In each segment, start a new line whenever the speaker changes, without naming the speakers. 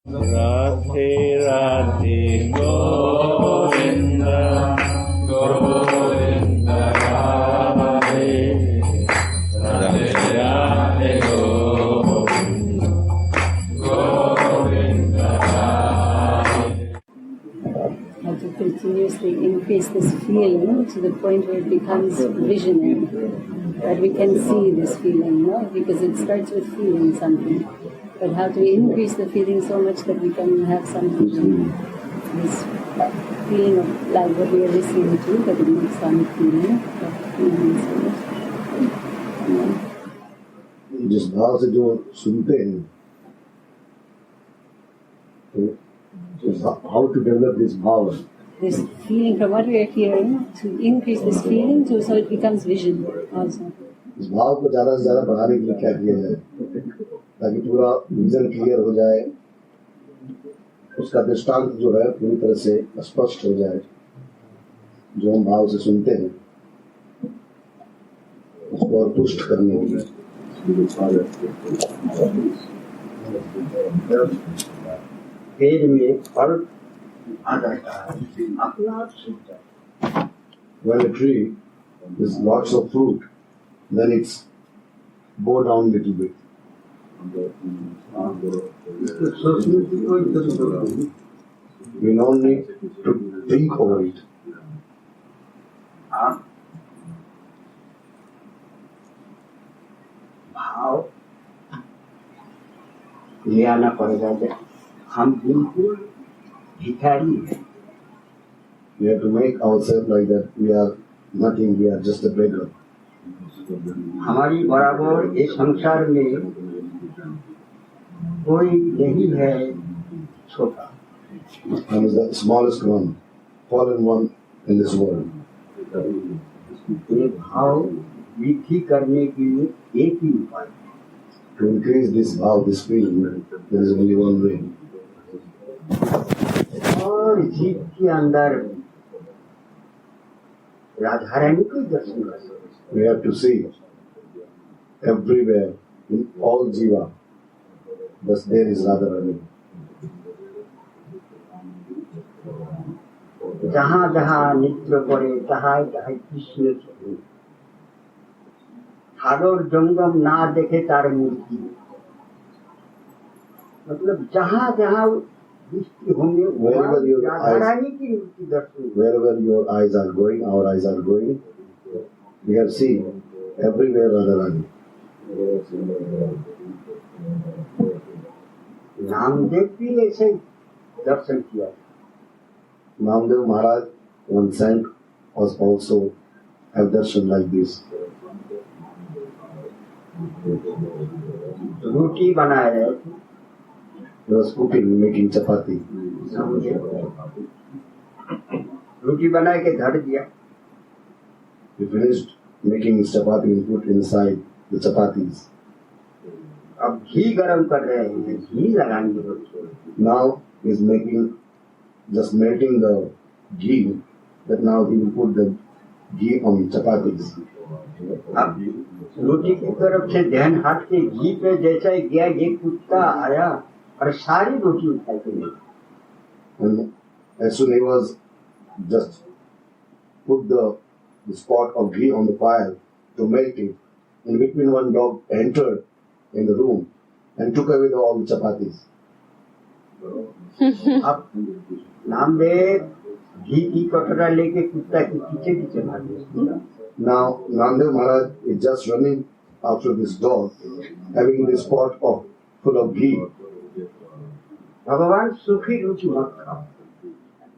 Radhe Radhe Govind Govind Radhe Radhe Radhe Govind Govind Radhe.
How to continuously increase this feeling to the point where it becomes visionary, that we can see this feeling, no? Because it starts with feeling something. But how to increase the feeling so much that we can have some vision. This feeling of like what we are listening to, that it makes some feeling.
जिस भाव से जो सुनते हैं, how to develop this power?
This feeling from what we are hearing, to increase this feeling so it becomes vision also.
इस भाव को ज़्यादा से ज़्यादा बढ़ाने के लिए क्या किया जाए ताकि पूरा विजन क्लियर हो जाए, उसका दृष्टांत जो है पूरी तरह से स्पष्ट हो जाए, जो हम भाव से सुनते हैं उसको और पुष्ट करने के लिए.
पेड़ में फल आ जाता है, अपना आप सूख जाता है.
When a tree is lots of fruit, then it's go down little bit. We don't need to think over it.
भाव ले आना पड़ेगा कि हम बिल्कुल भिखारी हैं.
We have to make ourselves like that. We are nothing. We are just a beggar.
हमारी बराबर इस संसार में कोई नहीं है छोटा.
I am the smallest one, fallen one in this world.
ये भाव वृद्धि करने के लिए एक ही उपाय है.
To increase this vow, this feeling, there is only one way.
और जीव के अंदर राधा रानी को दर्शन करना.
We have to see everywhere in all jiva, thus there is Radharani.
जहाँ जहाँ नृत्य करे तहाँ तहाँ कृष्ण छवि. सागर जंगम ना देखे तार मूर्ति. मतलब जहाँ जहाँ दृष्टि होंगे राधा रानी की मूर्ति दर्शन.
Wherever your eyes are going, our eyes are going, we have seen everywhere Radharani.
Namdev भी ऐसे दर्शन किया.
Namdev Maharaj, one saint, was also have darshan like this.
रोटी बना रहे थे.
He was cooking, making chapati.
रोटी बना के धर दिया.
He finished making his chapati and put inside the chapatis.
अब घी गरम कर रहे हैं, घी लगाएंगे रोटी.
Now he is making, just melting the ghee, that now he will put the ghee on chapatis.
अब रोटी की तरफ से ध्यान हट के घी पे जैसा ही गया, ये कुत्ता आया और सारी रोटी उठा के ले.
And as soon as he was just put the spot of ghee on the fire to melt it, in between one dog entered in the room and took away all the chapatis.
अब नामदेव घी की कटोरा लेके कुत्ता के पीछे पीछे भागे.
Now Namdev Maharaj is just running after this dog, having this pot of full of ghee.
भगवान सूखी रोटी मत खाओ.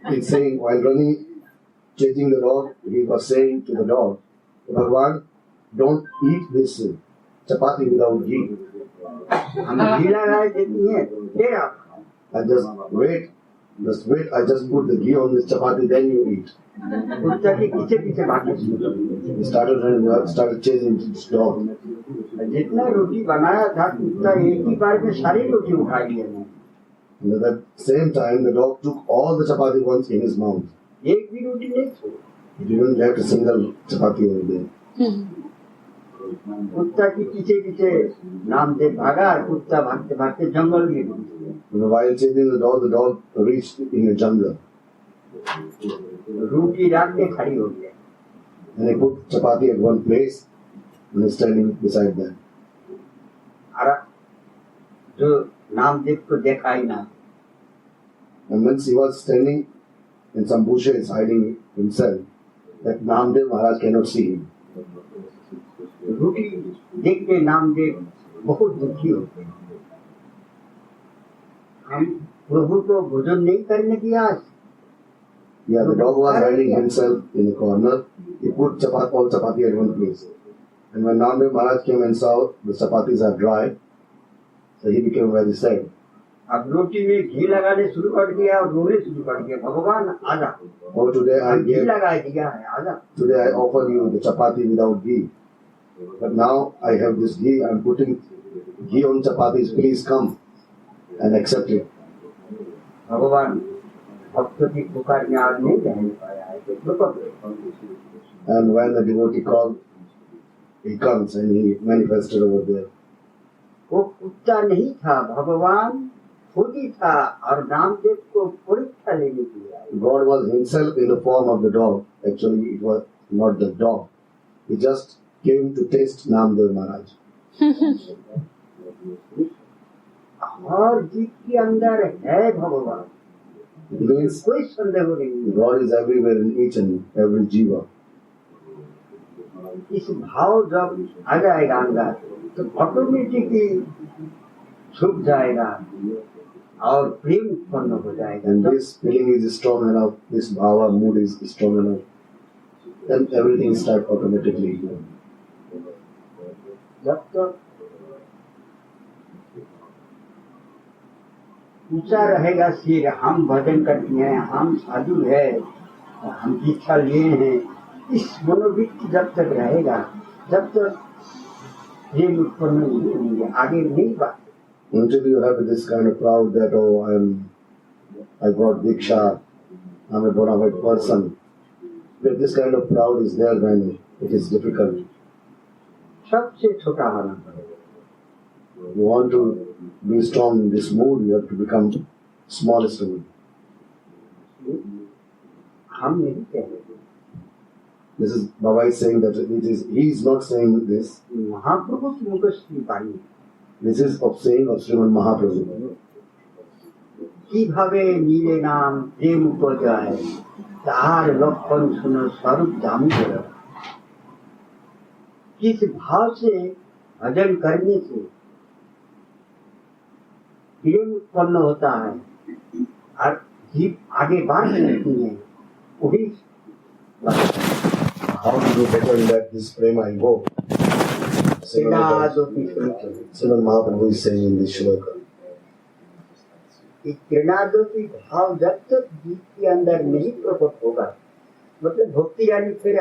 He's saying, while running, chasing the dog, he was saying to the dog, Bhagwan, don't eat this chapati without ghee.
हम घी लगाए देती हैं, फिर आप खाओ.
And just wait, I just put the ghee on this chapati, then you eat.
कुत्ता के पीछे पीछे भागे.
He started running, started chasing this dog.
जितना रोटी बनाया था कुत्ता एक ही बार में सारी रोटी उठा लिया.
And at that same time, the dog took all the chapati once in his mouth.
एक भी रोटी नहीं छोड़ी.
He didn't left a single chapati over there.
कुत्ता के पीछे पीछे नामदेव भागा और कुत्ता भागते भागते जंगल में घुस गया।
And while chasing the dog reached in a jungle.
रोटी रात में खड़ी हो गया।
And he put chapati at one place and is standing beside that.
और जो नामदेव को देखा ही ना,
And once he was standing in some bushes hiding himself, that Namdev Maharaj cannot see him.
रोटी देख के नामदेव बहुत दुखी हो गए। हम प्रभु को भोजन नहीं करने दिया आज।
Yeah, the dog was hiding himself in a corner. He put all chapati at one place. And when Namdev Maharaj came and saw the chapatis are dry, so he became very sad.
अब रोटी में घी लगाने शुरू कर दिया और रोने शुरू कर दिया, भगवान आजा।
Oh,
घी लगा दिया है, आजा।
today I offer you the chapati without ghee. But now I have this ghee, I'm putting ghee on chapatis, please come and accept it.
भगवान भक्तों की पुकार में आज नहीं रहने पाया है, तो रुको।
And when the devotee called, he comes and he manifested over there.
वो कुत्ता नहीं था, भगवान खुद ही था और नामदेव को परीक्षा लेने के लिए आया।
God was himself in the form of the dog. Actually, it was not the dog. He just came to taste Namdev Maharaj.
हर जीव के अंदर है भगवान,
It means
कोई संदेह नहीं।
God is everywhere in each and every jiva.
इस भाव जब आ जाएगा अंदर तो ऑटोमेटिकली छुप जाएगा और प्रेम उत्पन्न हो जाएगा।
And this feeling is strong enough, this bhava mood is strong enough, then everything starts automatically.
जब तक ऊंचा रहेगा सिर, हम भजन करते हैं, हम साधु है, हम दीक्षा लिए हैं, इस मनोवृत्ति जब तक रहेगा, जब तक प्रेम उत्पन्न नहीं होंगे, आगे नहीं बात।
Until you have this kind of proud that, oh, I got Diksha, I'm a bona fide person. If this kind of proud is there, then it is difficult.
सबसे छोटा होना पड़ेगा।
You want to be strong in this mood, you have to become smallest of it.
हम नहीं कहेंगे,
This is Baba is saying that he is not saying this.
महाप्रभु की मुख की वाणी
This is of saying of Sriman Mahaprabhu.
কিভাবে নীলে নাম প্রেম উপজায়, তার লক্ষণ শুনো स्वरूप दामी करो। किस भाव से भजन करने से प्रेम उत्पन्न होता है और जीव आगे बढ़ सकती है, वही
How to do better in that this prema I go. Sriman Mahaprabhu is saying in this shloka.
प्रेरणादो की भाव जब तक जीव के अंदर नहीं प्रकट होगा, मतलब भक्ति यानी फिर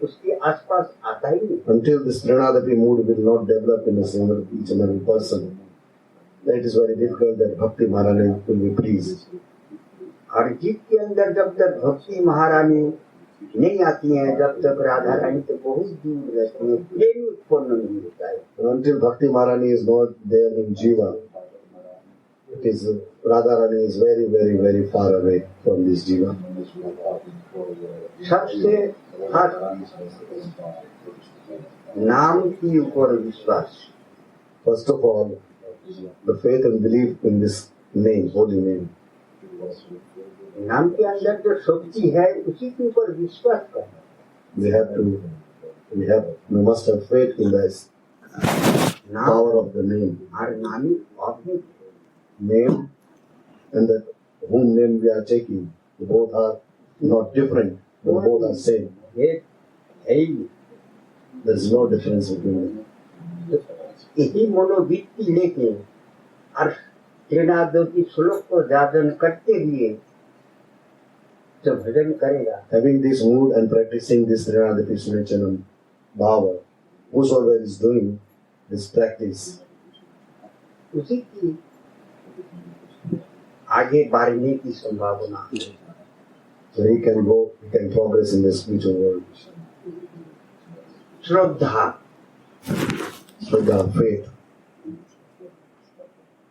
उसके आसपास आता ही नहीं।
Until this Pranadapi mood will not develop in each and every person, that is very difficult that Bhakti Maharani will be pleased.
हर जीव के अंदर जब तक भक्ति महारानी नहीं आती है, जब तक राधा रानी तो बहुत दूर रहती है, प्रेम उत्पन्न नहीं होता है।
Until Bhakti Maharani is not there in Jiva, it is Radharani is very, very, very far away from this Jiva.
सबसे नाम के ऊपर विश्वास,
First of all, the faith and belief in this name, holy name.
नाम के अंदर जो शक्ति है उसी के ऊपर विश्वास करना।
We must have faith in this power of the name.
और नामी अपनी
Name and the whom name we are taking, both are not different, but both are same.
भेद है ही नहीं।
There is no difference between them.
यही मनोवृत्ति लेके और त्रिनादों की श्लोक को जागरण करते हुए जो भजन करेगा,
Having this mood and practicing this Trinadapi Sunachanam Bhava, whosoever is doing this practice,
उसी की आगे बढ़ने की संभावना है।
so he can progress in the spiritual world.
Shraddha
Shraddha, faith.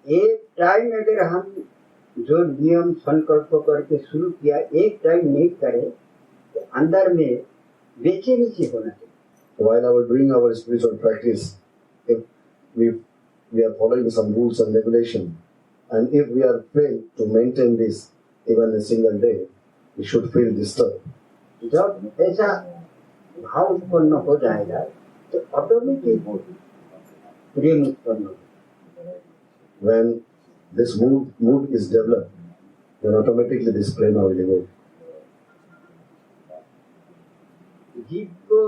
एक टाइम अगर हम जो नियम संकल्प करके शुरू किया, एक टाइम नहीं करे तो अंदर में बेचैनी सी होना चाहिए।
While our doing our spiritual practice, if we are following some rules and regulation, and if we are failed to maintain this even a single day, we should feel disturbed.
जब ऐसा भाव उत्पन्न हो जाएगा तो ऑटोमेटिक प्रेम उत्पन्न होगा।
When this mood is developed, then automatically this prema will evolve.
जीव को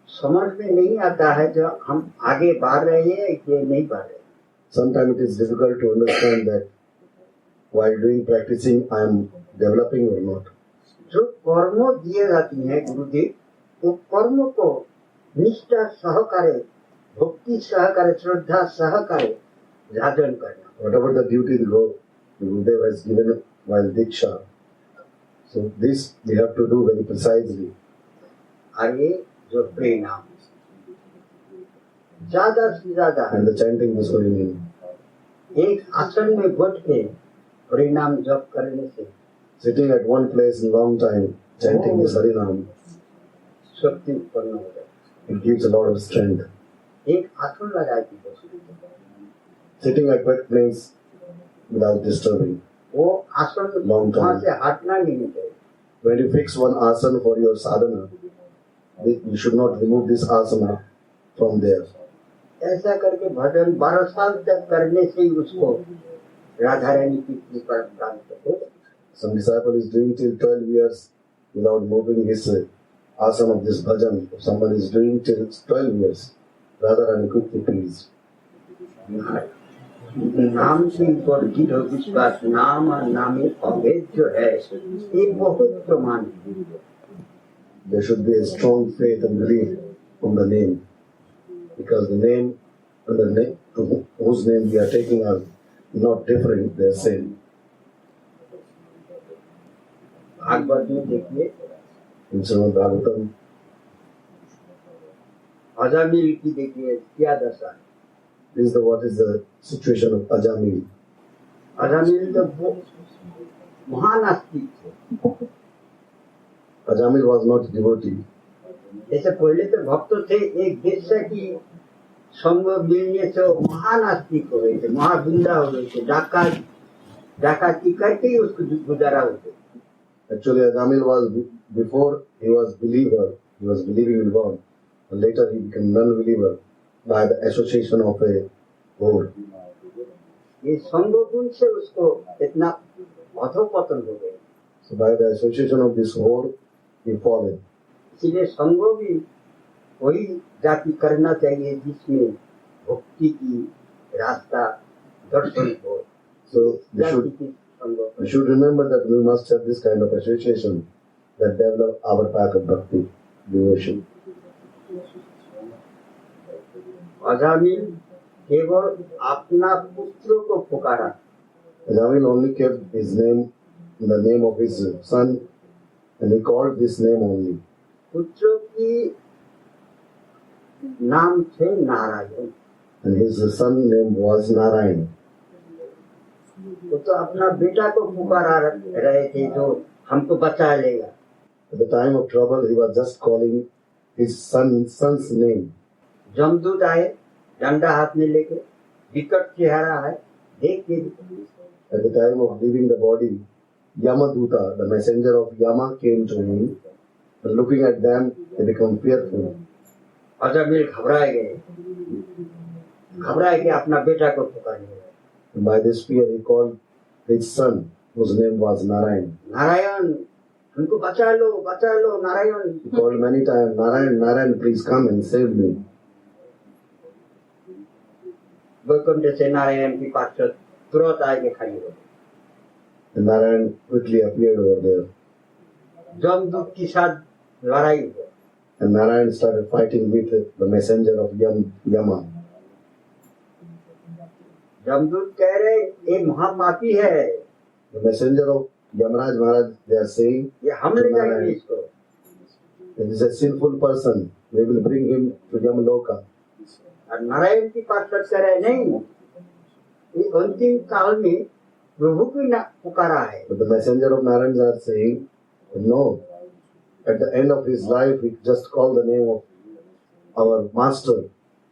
समझ में नहीं आता है जो हम आगे बढ़ रहे हैं कि नहीं बढ़ रहे।
Sometimes it is difficult to understand that while doing practicing I am developing or not.
जो कर्म दिए जाती है गुरुदेव, वो कर्म को निष्ठा सहकारे, भक्ति सहकारे, श्रद्धा सहकारे साधन करना।
Whatever the duty the Gurudev has given while Diksha, so this we have to do very precisely.
आगे जो परिणाम ज्यादा से ज्यादा
And the chanting this holy name.
एक आसन में बैठ के परिणाम जप करने से
Sitting at one place in long time, chanting this Harinam,
शक्ति उत्पन्न हो जाती
it gives a lot of strength.
है। एक आसन लगा दी
Sitting at one place without disturbing.
वो आसन
Long time.
वहाँ से हटना नहीं चाहिए।
When you fix one asana for your sadhana, you should not remove this asana from there.
ऐसा करके भजन 12 साल तक करने से ही उसको राधा रानी की कृपा प्राप्त हो।
Some disciple is doing till 12 years without moving his asana of this bhajan. If someone is doing till 12 years, Radharani could be pleased.
नाम से ऊपर दृढ़ विश्वास, नाम और नामे अभेद जो है ये बहुत प्रमाण है।
There should be a strong faith and belief on the name, because the name and the name whose name we are taking are not different, they are same.
Bhagavat में देखिए
In Srimad Bhagavatam,
अजामिल की देखिए क्या दशा है।
this is what is the situation of Ajamil.
Ajamil तो वो महान आस्तिक थे।
Ajamil was not a devotee.
जैसे पहले तो भक्त थे, एक देश की संग मिलने से महान आस्तिक हो गए थे, महाबुंदा हो गए थे, डाकाती करके ही उसको गुजारा होते।
Actually, Ajamil was, before he was believer, he was believing in God. And later he became non-believer by the association of a whore.
ये संग गुण से उसको इतना अधोपतन हो गए।
So by the association of this whore, he fallen.
इसलिए संग भी वही जाति करना चाहिए जिसमें भक्ति की रास्ता दर्शन हो।
So
जाति की संग
we should remember that we must have this kind of association that develop our path of bhakti, devotion.
Ajamil केवल अपना पुत्र को पुकारा।
Ajamil only kept his name, the name of his son, and he called this name only.
पुत्र की नाम थे Narayan.
And his son name was Narayan.
वो तो अपना बेटा को पुकारा रहे थे जो हमको बचा लेगा।
At the time of trouble, he was just calling his son's name.
जमदूत आए डंडा हाथ में लेके, विकट चेहरा है, देख के
At the time of leaving the body, Yamaduta, the messenger of Yama, came to him. And looking at them, they become fearful.
Ajamil घबराए के अपना बेटा को पुकारने लगे।
And by this fear, he called his son, whose name was Narayan.
Narayan हमको बचा लो Narayan.
He called many times, Narayan, Narayan, please come and save me.
Vaikuntha से नारायण की पार्षद तुरंत आके खड़ी हो गई।
And Narayan quickly appeared over there.
जमदूत के साथ लड़ाई हुई।
And Narayan started fighting with the messenger of Yama.
जमदूत कह रहे ये महापापी है,
The messenger of Yamaraj Maharaj, they are saying,
ये हम ले जाएंगे इसको।
it is a sinful person. We will bring him to Yamaloka.
और नारायण की बात करते रहे नहीं, ये अंतिम काल में प्रभु की पुकारा है।
But the messenger of Narayan are saying, no, at the end of his life, he just called the name of our master.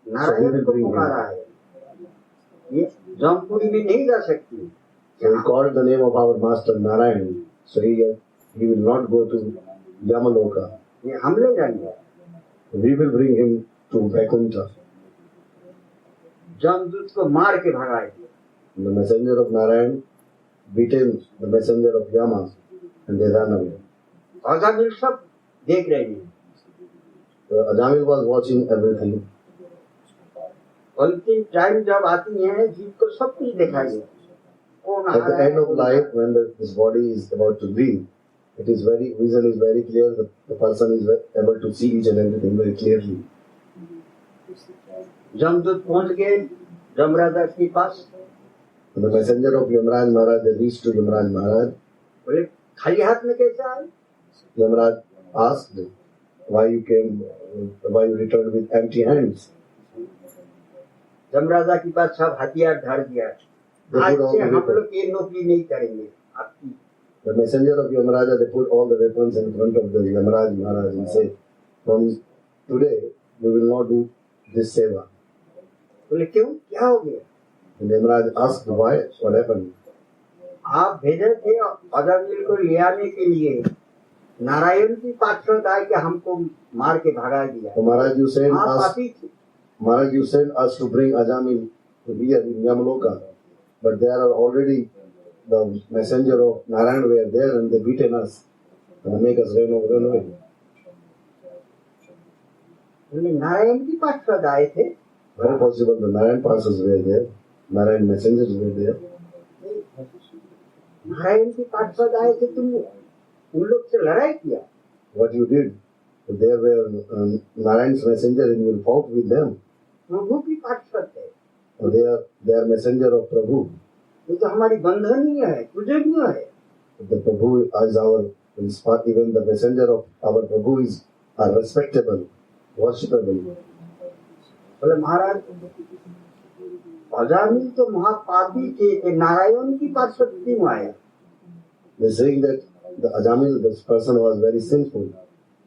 Narayan को पुकारा है, ये जमपुरी में नहीं जा सकती।
So he called the name of our master Narayan. So he will not go to Yamaloka.
ये हम ले जाएंगे।
We will bring him to Vaikuntha.
जमदूत को मार के भगाए।
The messenger of Narayan beaten the messenger of Yama and they ran away.
Ajamil सब देख रहे हैं।
Ajamil was watching everything.
अंतिम टाइम जब आती है जीव को सब कुछ दिखाई दे।
At the end of life, when this body is about to leave, vision is very clear. The person is able to see each and everything very clearly.
जमदूत पहुंच गए यमराजा के पास।
The messenger of Yamaraj Maharaj, they reached to Yamaraj Maharaj.
बोले खाली हाथ में कैसे आए?
Yamaraj asked, why you returned with empty hands?
Yamaraja के पास सब हथियार धर दिया। आज से हम लोग ये नौकरी नहीं करेंगे आपकी।
The messenger of Yamaraja, they put all the weapons in front of the Yamaraj Maharaj and said, from today we will not do this seva.
बोले क्यों, क्या हो गया?
And Yamaraj asked why, what happened?
आप भेजे थे अजामिल को ले आने के लिए, नारायण की पार्षद आए कि हमको मार के भगा दिया।
So Maharaj, you sent us to bring Ajamil to here in Yamaloka, but there are already the messenger of Narayan were there and they beaten us and make us run away.
Narayan की पार्षद आए थे।
Very possible the Narayan parshas were there, Narayan messengers were there.
Narayan की पार्षद आए थे, तुम उन लोग से लड़ाई किया।
What you did, there were Narayan's messenger and you fought with them.
प्रभु की पार्षद थे।
They are messenger of Prabhu.
ये तो हमारी बंधनीय है, पूजनीय है।
The Prabhu is our, even the messenger of our Prabhu is respectable, worshipable.
बोले महाराज अजामिल तो महापापी थे, नारायण की पार्षद क्यों आया?
They saying that the Ajamil, this person was very sinful.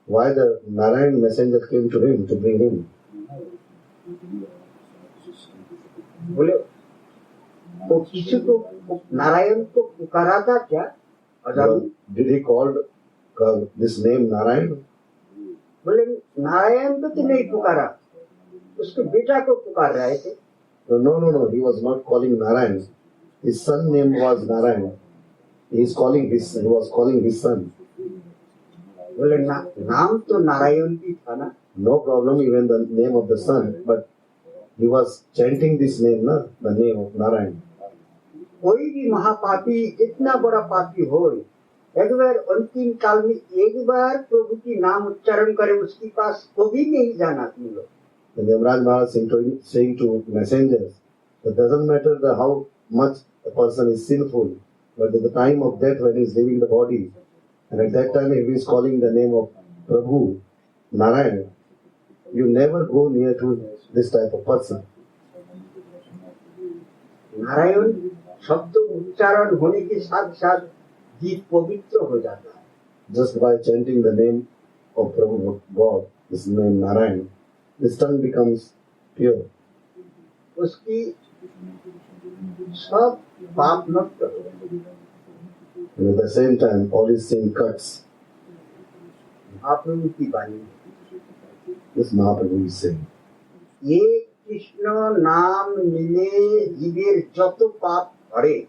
Why the Narayan messenger came to him to bring him?
बोले वो किसी को नारायण को पुकारा था क्या? Ajamil
Did he call this name Narayan?
बोले नारायण को तो नहीं पुकारा, उसके बेटा को पुकार रहे थे।
No, he was not calling Narayan. His son name was Narayan. He was calling his son.
बोले नाम तो नारायण की था ना।
No problem, even the name of the son, but he was chanting this name, na, the name of Narayan.
कोई भी महापापी इतना बड़ा पापी हो, एक बार अंतिम काल में एक बार प्रभु की नाम उच्चारण करे, उसके पास कभी नहीं जाना तुम लोग।
And Yamaraj Maharaj saying to messengers, it doesn't matter how much a person is sinful, but at the time of death when he is leaving the body, and at that time if he is calling the name of Prabhu, Narayan, you never go near to this type of person.
Narayan शब्द उच्चारण होने के साथ साथ जीव पवित्र हो जाता है।
Just by chanting the name of Prabhu God, his name Narayan, his tongue becomes pure.
उसकी सब पाप नष्ट हो जाते।
And at the same time, all his sin cuts.
आप लोगों की वाणी
This Mahaprabhu is saying.
ये कृष्ण नाम मिले जीवेर जत पाप हरे।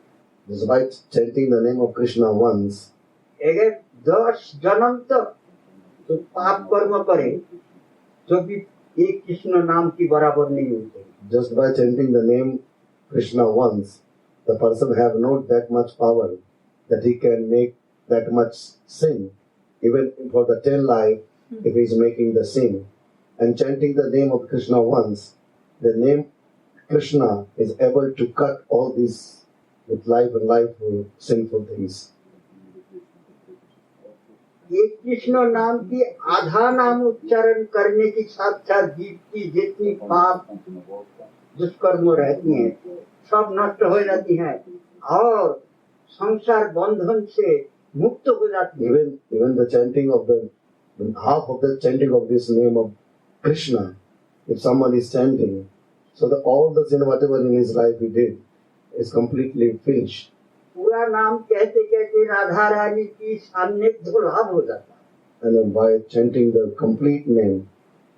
Just by chanting the name of Krishna once,
अगर 10 जन्म तक तो पाप कर्म करे तो भी एक कृष्ण नाम की बराबर नहीं होते।
just by chanting the name Krishna once, the person have not that much power that he can make that much sin, even for the 10 life, if he is making the sin. And chanting the name of Krishna once, the name Krishna is able to cut all these with life and life sinful things.
ये कृष्ण नाम की आधा नाम उच्चारण करने के साथ साथ जीव की जितनी पाप दुष्कर्म रहती हैं सब नष्ट हो जाती हैं और संसार बंधन से मुक्त हो जाती है।
Even the chanting of the half of the chanting of this name of Krishna, if someone is chanting, so that all the sin whatever in his life he did is completely finished.
पूरा नाम कहते कहते राधा रानी की सान्निध्य लाभ हो जाता है।
And then by chanting the complete name,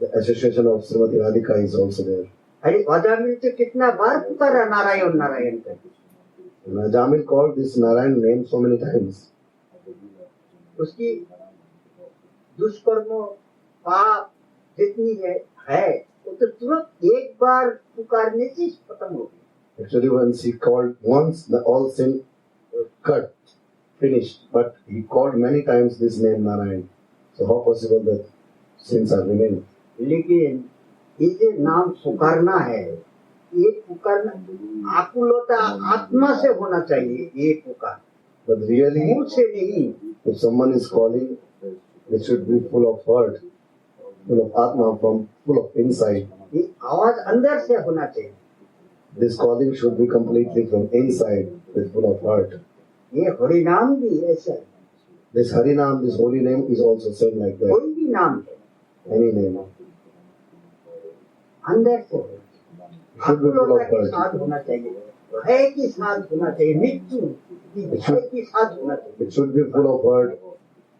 the association of Srimati Radhika is also there.
अरे अजामिल तो कितना बार पुकारा नारायण नारायण करके,
And Jamil called this Narayan name so many times.
उसकी दुष्कर्म पाप जितनी है वो तो तुरंत एक बार पुकारने से ही खत्म हो गई।
Actually, once he called once, the all sin cut, finished. But he called many times this name Narayan. So how possible that sins are remaining?
लेकिन ये जो नाम पुकारना है, ये पुकारना आकुलता आत्मा से होना चाहिए। ये पुकार
But really,
मुंह से नहीं।
if someone is calling, it should be full of heart, full of atma, full of insight.
ये आवाज अंदर से होना चाहिए।
This calling should be completely from inside, with full of heart.
ये हरि नाम भी ऐसा है,
This Harinam, this holy name is also same like that.
कोई भी नाम है
Any name.
अंदर से हो,
Should be full
आकुलता
of
के
heart.
साथ होना चाहिए, भय के साथ होना चाहिए, मृत्यु की भय के साथ होना चाहिए।
It should be full of heart,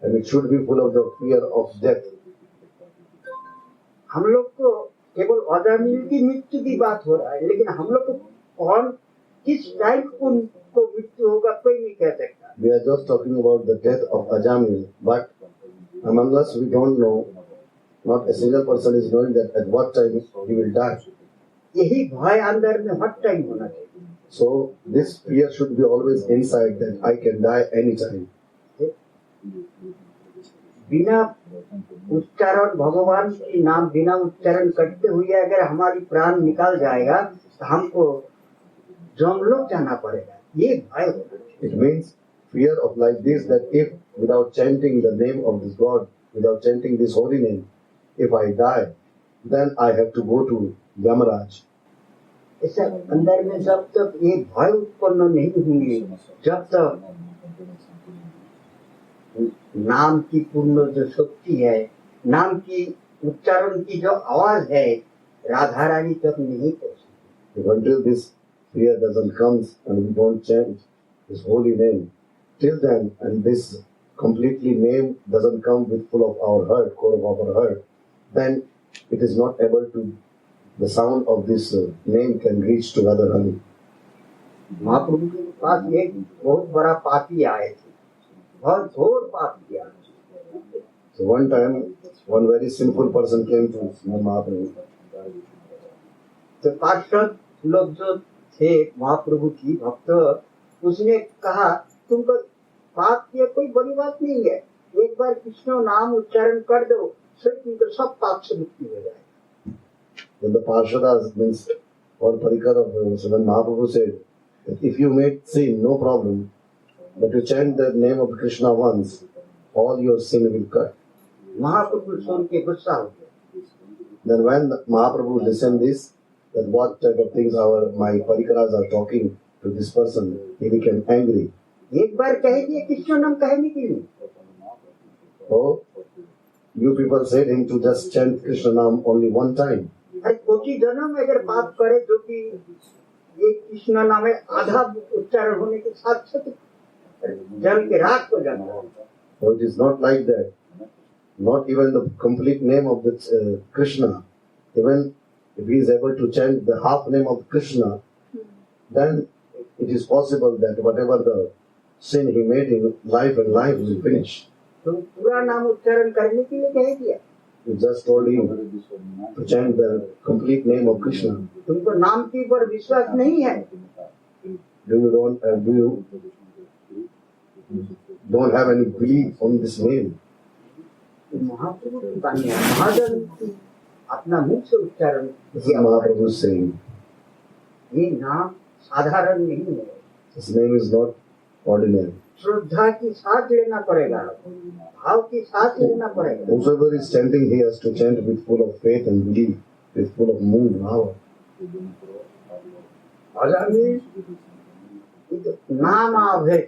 and it should be full of the fear of death.
हम लोग को केवल अजामिल की मृत्यु की बात हो रहा है, लेकिन हम लोग को कौन किस टाइम उनको मृत्यु होगा कोई नहीं कह सकता।
We are just talking about the death of Ajamil, but among us we don't know, not a single person is knowing that at what time he will die.
यही भय अंदर में हर टाइम होना चाहिए।
So this fear should be always inside that I can die anytime.
बिना उच्चारण भगवान के नाम बिना उच्चारण करते हुए अगर हमारी प्राण निकाल जाएगा तो हमको जमलोक जाना पड़ेगा। ये भय होना चाहिए।
It means fear of like this, that if without chanting the name of this God, without chanting this holy name, if I die, then I have to go to Yamaraj.
ऐसा अंदर में जब तक ये भय उत्पन्न नहीं होंगे, जब तक नाम की पूर्ण जो शक्ति है, नाम की उच्चारण की जो आवाज है, राधा रानी तक नहीं पहुंचती।
If until this fear doesn't come and we don't chant His holy name, till then, and this completely name doesn't come with full of our heart, core of our heart, then it is not able to, the sound of this name can reach to Radharani.
महाप्रभु के पास एक बहुत बड़ा पापी आए थे, बहुत घोर पाप किया।
So one time, one very sinful person came to Mahaprabhu.
तो पार्षद लोग जो थे महाप्रभु की भक्त, उसने कहा तुमको पाप किया कोई बड़ी बात नहीं है, एक बार कृष्ण नाम उच्चारण कर दो, फिर तुमको सब पाप से मुक्ति हो जाएगी।
When the Parshadas, means all parikar of when Mahaprabhu said that if you make sin, no problem, but you chant the name of Krishna once, all your sin will cut.
महाप्रभु सुन के गुस्सा हो गया।
Then when Mahaprabhu listened this, that what type of things my parikaras are talking to this person, he became angry.
एक बार कह दिया कृष्ण नाम कहने के लिए,
Oh, you people said him to just chant Krishna Nam only one time.
अरे कोटि जन्म में अगर पाप करे जो कि ये कृष्ण नाम है आधा उच्चारण होने के साथ साथ जल के राख हो जाता है।
So it is not like that. Not even the complete name of the Krishna. Even if he is able to chant the half name of Krishna, then it is possible that whatever the sin he made in life and life will finish.
तो पूरा नाम उच्चारण करने के लिए कह दिया,
You just told him to chant the complete name of Krishna.
तुमको नाम के ऊपर विश्वास नहीं है,
Do you don't have any belief on this name?
महाप्रभु की वाणी है, महाजन की अपना मुख से उच्चारण
This is
किया।
Mahaprabhu saying.
ये नाम साधारण नहीं है,
This name is not ordinary.
श्रद्धा की साथ लेना पड़ेगा, भाव की साथ लेना पड़ेगा।
Whosoever is chanting, he has to chant with full of faith and belief, with full of mood, power.
Ajamil की जो नाम आवेश,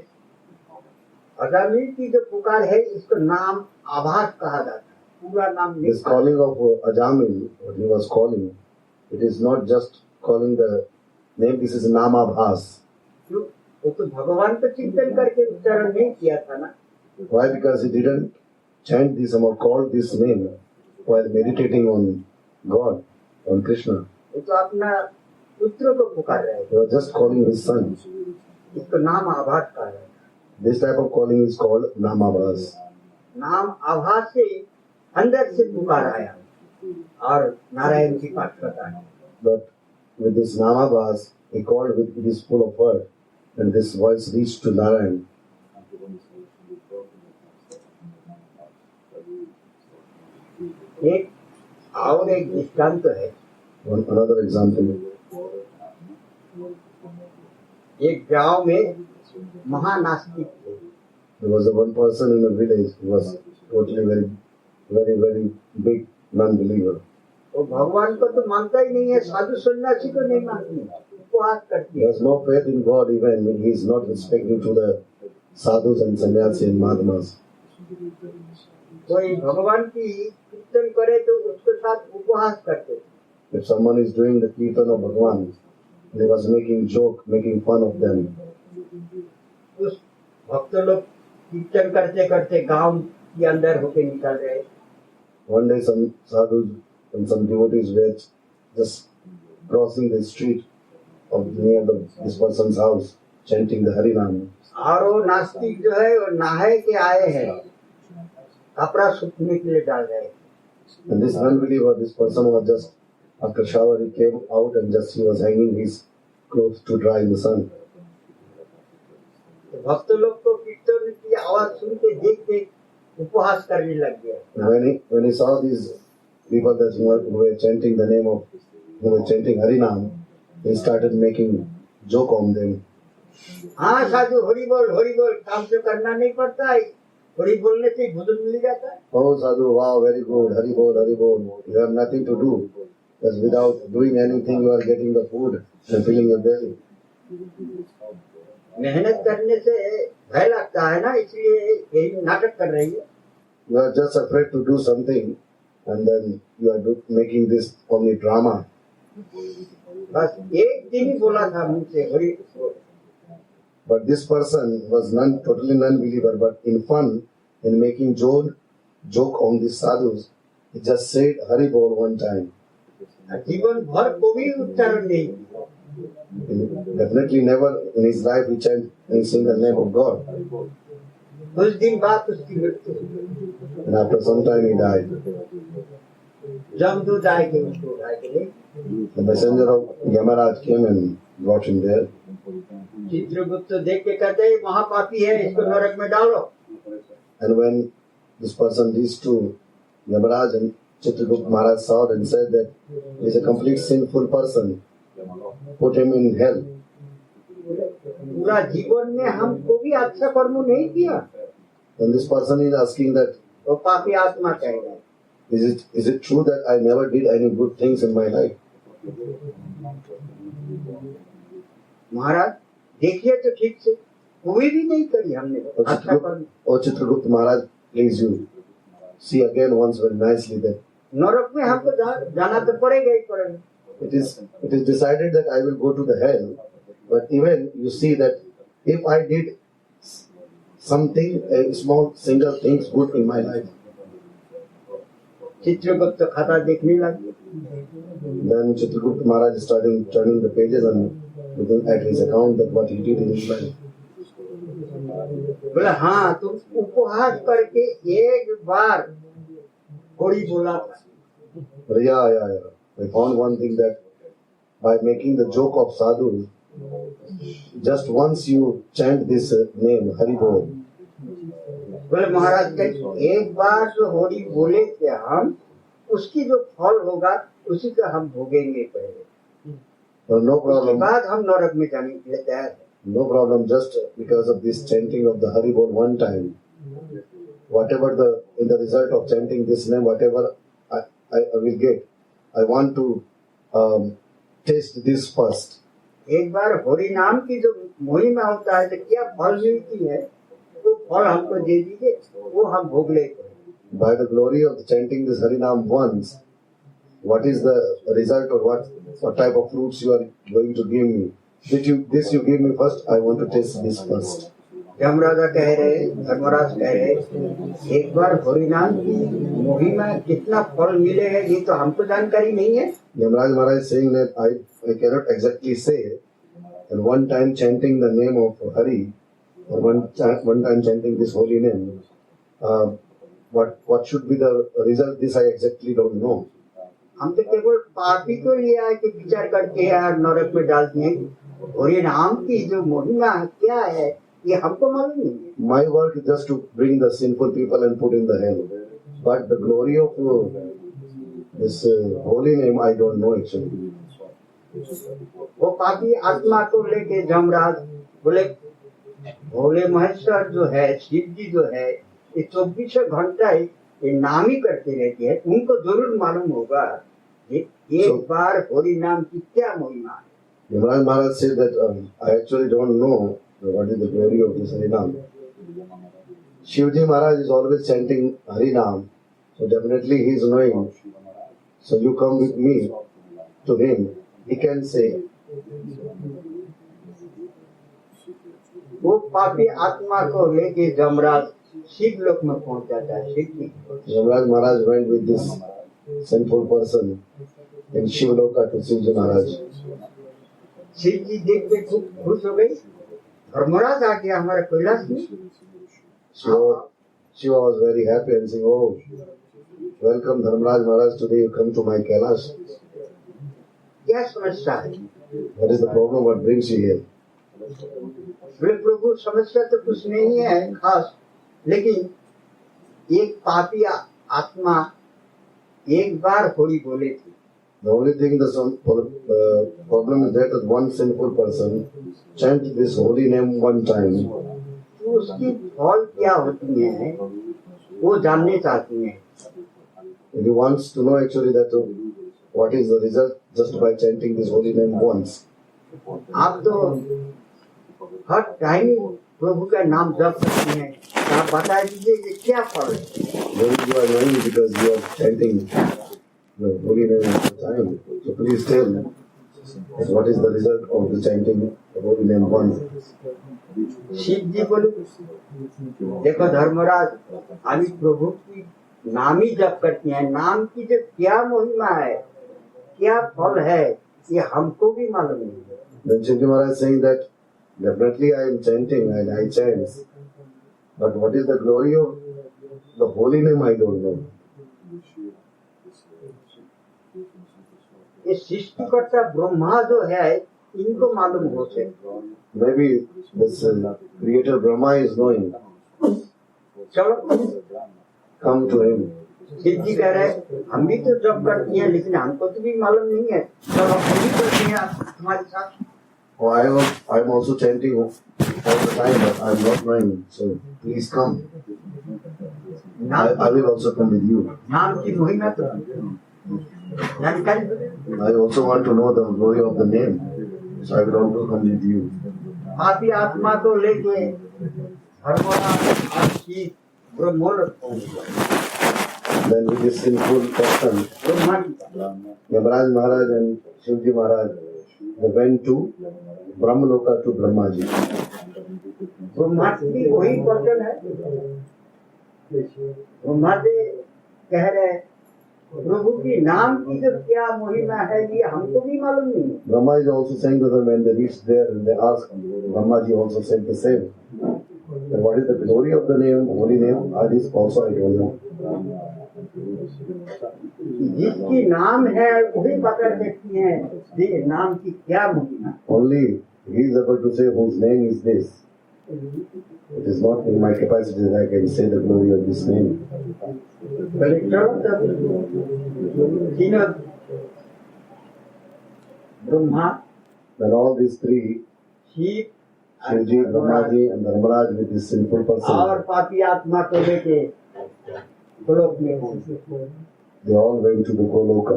अजामिल की जो पुकार है इसको नाम आभास कहा जाता है, पूरा नाम नहीं।
This calling of Ajamil, what he was calling, it is not just calling the name, this is Namabhas.
क्यों? वो तो भगवान को चिंतन करके उच्चारण नहीं किया था ना।
Why? Because he didn't chant this or call this name while meditating on God, on Krishna.
वो तो अपना पुत्र को पुकार रहे
He was just calling his son.
थे, इसको नाम आभास कहा जाता है।
This type of calling is called Namabhas.
नाम आभास से अंदर से पुकार आया और नारायण की पाठ करता है।
But with this Namabhas, he called with it is full of word, and this voice reached to Narayan.
एक और एक दृष्टांत है।
One another example.
एक गांव में महानास्तिक थे।
There was a one person in a village who was totally very big non-believer.
वो भगवान को तो मानता ही नहीं है, साधु सन्यासी को नहीं मानती, उपवास करती
He
है।
has no faith in God even when he is not respecting to the sadhus and sannyasi and madhamas.
कोई भगवान की कीर्तन करे तो उसके साथ उपवास करते।
If someone is doing the kirtan of Bhagavan, he was making joke, making fun of them.
उस भक्त लोग कीर्तन करते करते गांव के अंदर होके निकल गए।
One day some sadhus and some devotees were just crossing the street of near this person's house, chanting the Harinam.
और वो नास्तिक जो है वो नहाए के आए हैं, कपड़ा सूखने के लिए डाल रहे।
And this unbeliever, this person was just after shower, he came out and just he was hanging his clothes to dry in the sun.
भक्त लोग को कीर्तन की आवाज सुन के देख के उपवास करने लग गया।
And when he saw these people that who were chanting the name of, who were chanting Harinam, he started making joke on them.
हाँ साधु हरि बोल, काम तो करना नहीं पड़ता है, हरि बोलने से भोजन मिल जाता है।
Oh sadhu, wow, very good, Hari bol. You have nothing to do. Because without doing anything, you are getting the food and filling your belly.
मेहनत करने से भय लगता है ना, इसलिए यही नाटक कर रही है।
You are just afraid to do something, and then you are making this only drama.
बस एक दिन ही बोला था मुझसे हरि बोल।
But this person was totally non-believer, but in fun, in making joke on these sadhus, he just said Hari Bol one time.
जीवन भर को भी उच्चारण नहीं किया।
Definitely never in his life he chanted any single name of God.
कुछ दिन बाद उसकी मृत्यु हुई।
And after some time he died.
जमदूत आए के उसको उठा के ले।
The messenger of Yamaraj came and brought him there.
Chitragupta देख के कहते हैं महापापी है, इसको नरक में डालो।
And when this person reached to Yamaraj, and Chitragupta Maharaj saw it and said that he is a complete sinful person, put him in hell.
पूरा जीवन में हमको भी अच्छा कर्म नहीं किया,
And this person is asking that,
वो पापी आत्मा कहेगा।
is it true that I never did any good things in my life?
महाराज देखिए तो ठीक से, कोई भी नहीं करी हमने अच्छा कर्म।
Oh Chitragupta Maharaj, please you see again once very nicely that
नरक में हमको जाना तो पड़ेगा ही पड़ेगा।
it is decided that I will go to the hell, but even you see that if I did something, a small single things good in my life,
Chitragupta खाता देखने लगे।
then Chitragupta Maharaj started turning the pages and looking at his account that what he did in his life.
बोला हाँ तुम उपहास करके एक बार होली बोला था।
But yeah. I found one thing that by making the joke of sadhu, just once you chant this name, Hari Bol,
बोले महाराज एक बार जो होली बोले थे हम, उसकी जो फल होगा उसी का हम भोगेंगे पहले,
no
उसके
problem.
बाद हम नरक में जाने के लिए तैयार हैं।
No problem, just because of this chanting of the Hari Bol one time. Whatever in the result of chanting this name, whatever I will get, I want to taste this first.
एक बार हरि नाम की जो महिमा होता है तो क्या फल मिलती है, वो फल हमको दे दीजिए, वो हम भोग लेते हैं।
By the glory of chanting this Harinam once, what is the result or what type of fruits you are going to give me? This you give me first, I want to taste this first.
Dharmaraja कह रहे, धर्मराज कह रहे, एक बार हरिनाम की महिमा कितना फल मिलेगा ये तो हमको जानकारी नहीं है।
Yamaraj Maharaj is saying that I cannot exactly say, and one time chanting the name of Hari, or one time chanting this holy name, what should be the result? This I exactly don't know.
हम तो केवल पापी को ले आए कि विचार करके यार नरक में डालते हैं, हरिनाम की जो महिमा क्या है ये हमको मालूम नहीं है।
My work is just to bring the sinful people and put in the hell, but the glory of this holy name I don't know actually.
वो पापी आत्मा को लेके धर्मराज बोले, भोले महेश्वर जो है, शिव जी जो है, ये 24 घंटा ये नाम ही करते रहते हैं, उनको जरूर मालूम होगा एक बार हरि नाम की क्या महिमा है।
Yamaraj Maharaj said that I actually don't know what is the glory of this Harinam. Shivji Maharaj is always chanting Harinam, so definitely he is knowing. So you come with me to him, he can say.
वो पापी आत्मा को लेके जमराज शिव लोक में पहुंच जाता है। शिव जी
Yamaraj Maharaj went with this sinful person in Shivloka to Shivji Maharaj.
Shiv जी देख के खूब खुश हो गई, धर्मराज आ गया हमारे कैलाश में।
Shiva was very happy and saying, "Oh, welcome Dharmaraj Maharaj, today you come to my Kailash.
क्या समस्या है?
What is the problem? What brings you here?"
बोले प्रभु समस्या तो कुछ नहीं है खास, लेकिन एक पापी आत्मा एक बार होली बोले थी।
The only thing, problem is that one sinful person chant this holy name one time.
तो उसकी फल क्या होती है वो जानने चाहती है।
He wants to know actually that what is the result just by chanting this holy name once.
आप तो हर टाइम प्रभु का नाम जप सकते हैं, आप बता दीजिए ये क्या फल है।
Maybe you are knowing because you are chanting the holy name all the time. So please tell what is the result of the chanting the holy name once.
Shiv जी बोले, देखो धर्मराज, अभी प्रभु की नाम ही जप करते हैं, नाम की जो क्या महिमा है, क्या फल है, ये हमको भी मालूम नहीं है।
Then Shivji Maharaj is saying that definitely I am chanting and I chant, but what is the glory of the holy name I don't know.
ये सृष्टिकर्ता ब्रह्मा जो है इनको मालूम हो सकता।
Maybe this creator Brahma is knowing.
चलो
Come to him.
Shiv जी कह रहे हम भी तो जप करती हैं लेकिन हमको तो भी मालूम नहीं है, चलो हम भी करते हैं तुम्हारे साथ।
Oh, I am also chanting all the time, but I am not knowing. So please come. I will also come with you.
नाम की महिमा तो जानकारी।
I also want to know the glory of the name, so I will also come with you.
पापी आत्मा को लेके धर्मराज ब्रह्मलोक पहुंच गए।
Then with this sinful person, Yamaraj Maharaj and Shivji Maharaj, they went to Brahmaloka to Brahmaji.
Brahma भी वही person है। ब्रह्मा जी कह रहे प्रभु की नाम की जो क्या महिमा है ये हमको भी मालूम नहीं है।
Brahma is also saying to them when they reached there and they asked, Brahmaji also said the same. And what is the glory of the name, holy name? This also I don't know.
जिसकी नाम है वही बता सकती है ये नाम की क्या महिमा।
Only he is able to say whose name is this. It is not in my capacity that I can say the glory of this name.
तीनों Brahma,
Then all these three,
Shiv
Shivji, Brahmaji, and Dharmaraj with this sinful
और
person,
पापी आत्मा को लेके गोलोक में पहुंचे।
they all went to the Goloka.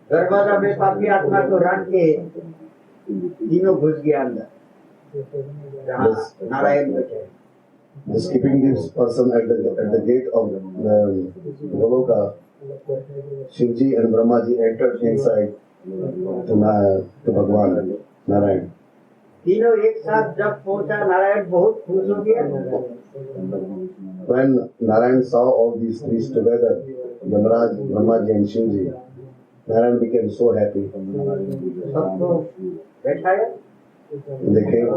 दरवाजा में पापी आत्मा को रख के तीनों घुस गया अंदर, जहाँ नारायण बैठे।
Just keeping this person at the gate of Goloka, Shivji and Brahmaji entered inside to Bhagwan Narayan.
तीनों एक साथ जब पहुंचा, नारायण बहुत खुश हो गया।
When Narayan saw all these three together, Yamaraj, Brahmaji and Shivji, Narayan became so happy.
सबको बैठाया।
They came,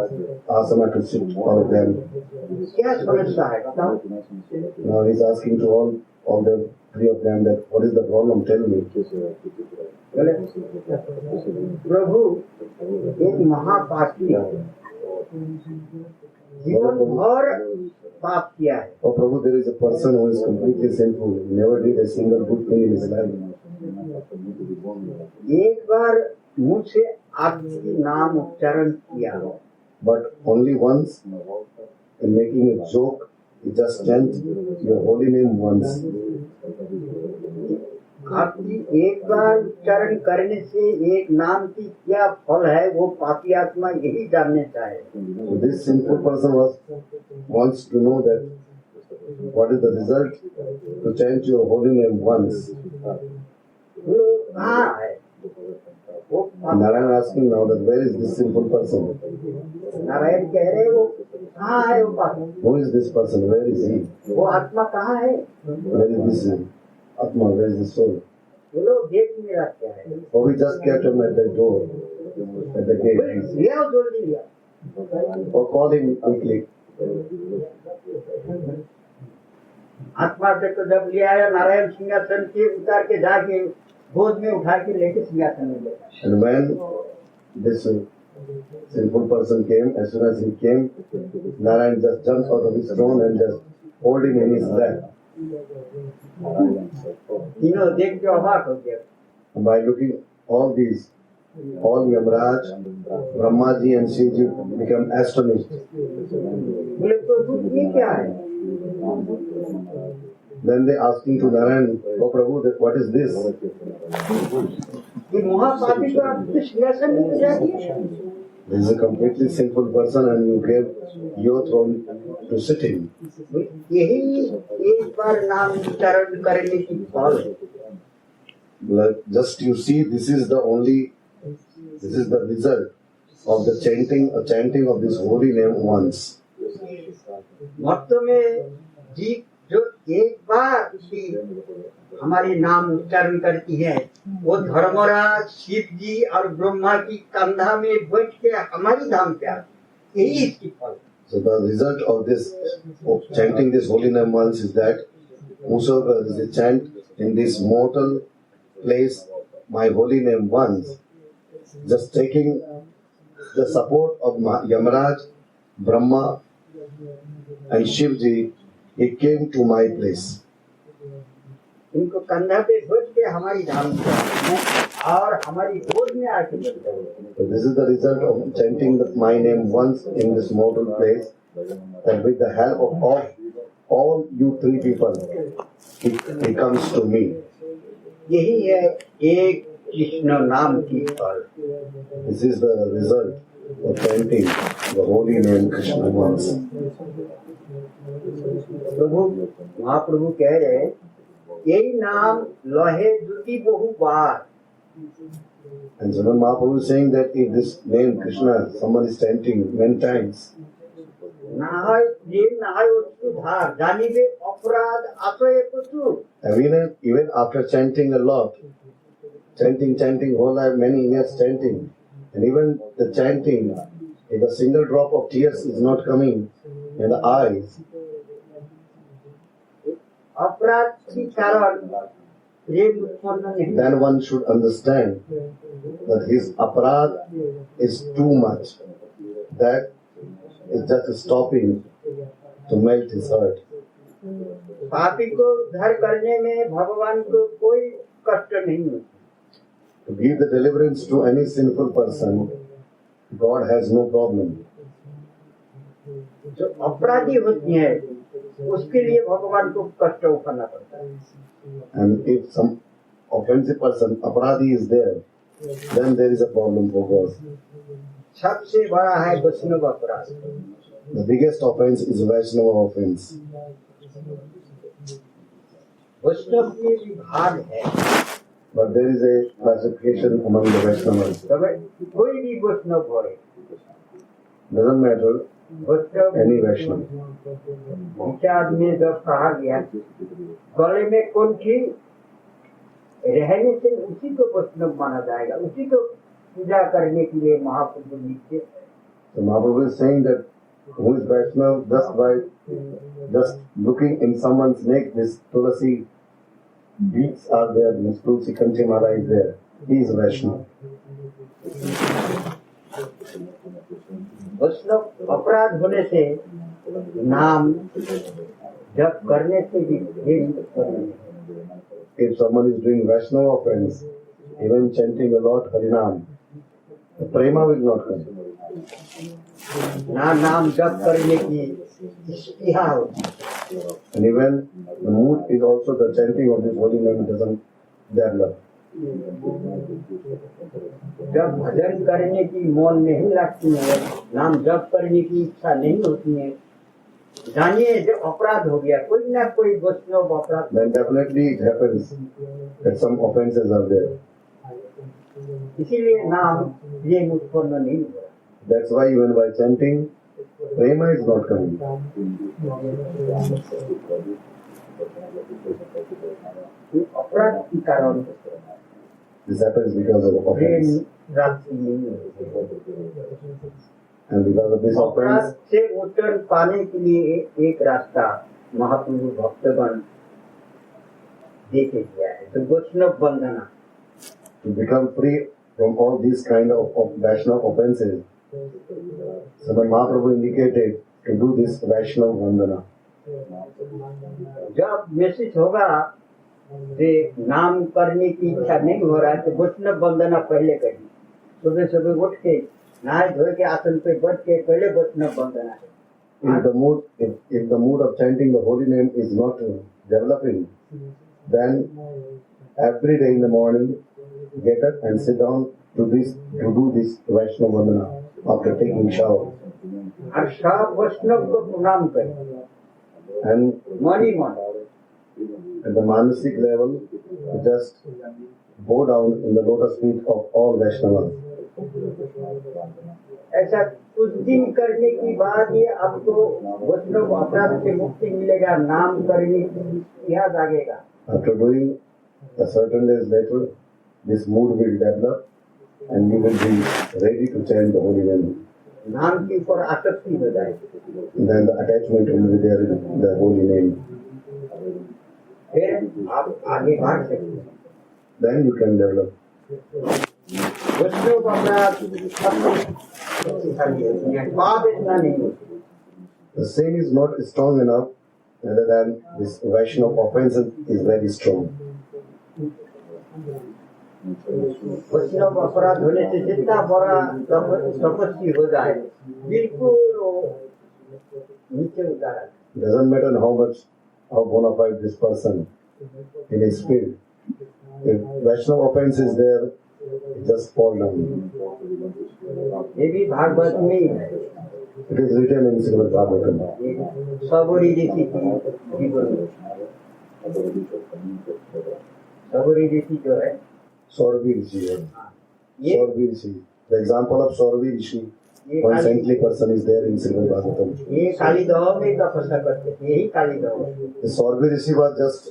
asana to sit, all of them.
क्या समस्या है बताओ?
Now he's asking to all the three of them that what is the problem? Tell me.
बोले प्रभु एक महापापी है, जीवन भर पाप किया है।
Oh Prabhu, there is a person who is completely sinful, never did a single good thing in his life.
एक बार मुंह से आपकी नाम उच्चारण किया,
But only once, in making a joke, he just chant your holy name once.
आपकी एक बार उच्चारण करने से एक नाम की क्या फल है, वो पापी आत्मा यही जानने चाहे।
So this sinful person wants to know that what is the result to chant your holy name once.
वो कहाँ है? वो
Narayan asking now that where is this sinful person?
Narayan कह रहे वो कहाँ है? वो पापी,
Who is this person? Where is he?
वो आत्मा कहाँ है?
Where is this Atma? Where is this soul?
वो लोग गेट में रखते हैं।
Or we just kept him at the door, at the gate.
ले आओ जल्दी ले आओ।
Or call him quickly.
आत्मा से तो जब ले आया, नारायण सिंहासन से उतार के जाके गोद में उठा के लेके सिंहासन में बैठा।
And when this sinful person came, as soon as he came, Narayan just jumped out of his throne and just hold him in his lap.
तीनों देख के अवाक हो गया।
And by looking all these, all Yamaraj, Brahmaji and Shivji become astonished.
बोले प्रभु ये क्या है?
Then they asking to Narayan, "Oh Prabhu, what is this?"
ये महापापी को आपके सिंहासन में बिठा दिया।
This is a completely sinful person and you gave your throne to sit in.
यही एक बार नाम उच्चारण करने की फल है।
Like, just you see, this is the result of the chanting of this holy name once.
भक्तों में जीव जो एक बार भी हमारे नाम उच्चारण करती है, वो धर्मराज, शिव जी और ब्रह्मा की कंधा में बैठ के हमारी धाम पे आती, यही इसकी फल।
So the result of this, of chanting this holy name once, is that whosoever is a chant in this mortal place my holy name once, just taking the support of Yamaraj, Brahma and Shivji, he came to my place.
इनको कंधा पे बैठ के हमारी धाम पे आते हैं और हमारी गोद में आके बैठते हैं।
So this is the result of chanting my name once in this mortal place, that with the help of all you three people, he comes to me.
यही है एक कृष्ण नाम की फल।
This is the result of chanting the holy name Krishna once.
प्रभु महाप्रभु कह रहे हैं, यही नाम लोहे जुटी बहु बार।
And so when Mahaprabhu is saying that if this name Krishna, someone is chanting many times,
नाहाय प्रेम नाहाय सुधार जानिबे अपराध आश्रय कुछु।
even after chanting a lot, chanting whole life, many years chanting, and even the chanting, if a single drop of tears is not coming in the eyes,
अपराध के कारण प्रेम उत्पन्न नहीं।
then one should understand that his aparad is too much. That is just stopping to melt his heart.
पापी को उद्धार करने में भगवान को कोई कष्ट नहीं होता।
To give the deliverance to any sinful person, God has no problem.
जो अपराधी होती है उसके लिए भगवान को कष्ट उठाना पड़ता है।
And if some offensive person, aparadi, is there, then there is a problem for God.
सबसे बड़ा है वैष्णव अपराध।
The biggest offense is Vaishnava offense.
वैष्णव में भी भाग है,
But there is a classification among the Vaishnavas.
कोई भी वैष्णव हो रहे,
Doesn't matter
Vaishnav
any Vaishnava.
विचार में जब कहा गया गले में कौन थी रहने से उसी को वैष्णव माना जाएगा, उसी को पूजा करने के लिए महाप्रभु नित्य।
So Mahaprabhu is saying that who is Vaishnava, just by just looking in someone's neck, this Tulasi beads are there, this Tulsi Kanchi Mala is there. He is Vaishnava.
वैष्णव अपराध होने से नाम जप करने से भी
If someone is doing Vaishnava offense, even chanting a lot Harinam, the prema will not come.
ना नाम जप करने की स्पृहा होती,
And even the mood is also the chanting of this holy name doesn't develop.
जब भजन करने की मन नहीं लगती है, नाम जप करने की इच्छा नहीं होती है, जानिए जब अपराध हो गया, कोई ना कोई वैष्णव अपराध।
Then definitely it happens that some offenses are there.
इसीलिए नाम प्रेम उत्पन्न नहीं हुआ।
That's why even by chanting, prema is not coming.
ये अपराध के कारण
This happens because of
Prem
offense.
राशि नहीं होती।
And because of this
अपराध
offense,
से उतर पाने के लिए एक रास्ता महाप्रभु भक्तगण देखे गया है, तो वैष्णव बंधना।
to become free from all these kind of Vaishnava offenses, so when Mahaprabhu indicated to do this Vaishnava Vandana.
जब मैसेज होगा कि नाम करने की इच्छा नहीं हो रहा है तो वैष्णव वंदना पहले करिए। सुबह सुबह उठ के नहाए धोए के आसन पे बैठ के पहले वैष्णव वंदना करिए।
If the mood of chanting the holy name is not developing, then every day in the morning get up and sit down to do this Vaishnava Vandana after taking shower.
और सब वैष्णव को प्रणाम करें
And
मन ही मन।
at the Manasik level, just bow down in the lotus feet of all Vaishnavas.
ऐसा कुछ दिन करने के बाद ये आपको वैष्णव अपराध से मुक्ति मिलेगा, नाम करने की याद आएगा।
After doing a certain days later, this mood will develop and you will be ready to chant the holy name.
नाम के ऊपर आसक्ति हो जाएगी,
Then the attachment will be there in the holy name.
फिर आप आगे बढ़ सकते हैं।
Then you can develop.
वैष्णव अपराध पाप इतना नहीं होता।
The sin is not strong enough, rather than this Vaishnava offense is very strong.
वैष्णव अपराध होने से जितना बड़ा तपस्वी हो जाए बिल्कुल वो नीचे उतारा।
Doesn't matter how bona fide this person in his field. If Vaishnava offense is there, it just fall down.
ये भी भागवत में ही है।
It is written in Srimad Bhagavatam.
सबरी ऋषि की जीवन, सबरी ऋषि जो है
Sauravi Rishi.
ये
Sauravi Rishi. The example of Sauravi Rishi, one saintly person is there in Srimad Bhagavatam.
ये कालीदह में तपस्या करते थे, यही Kalidah.
The Sauravi Rishi was just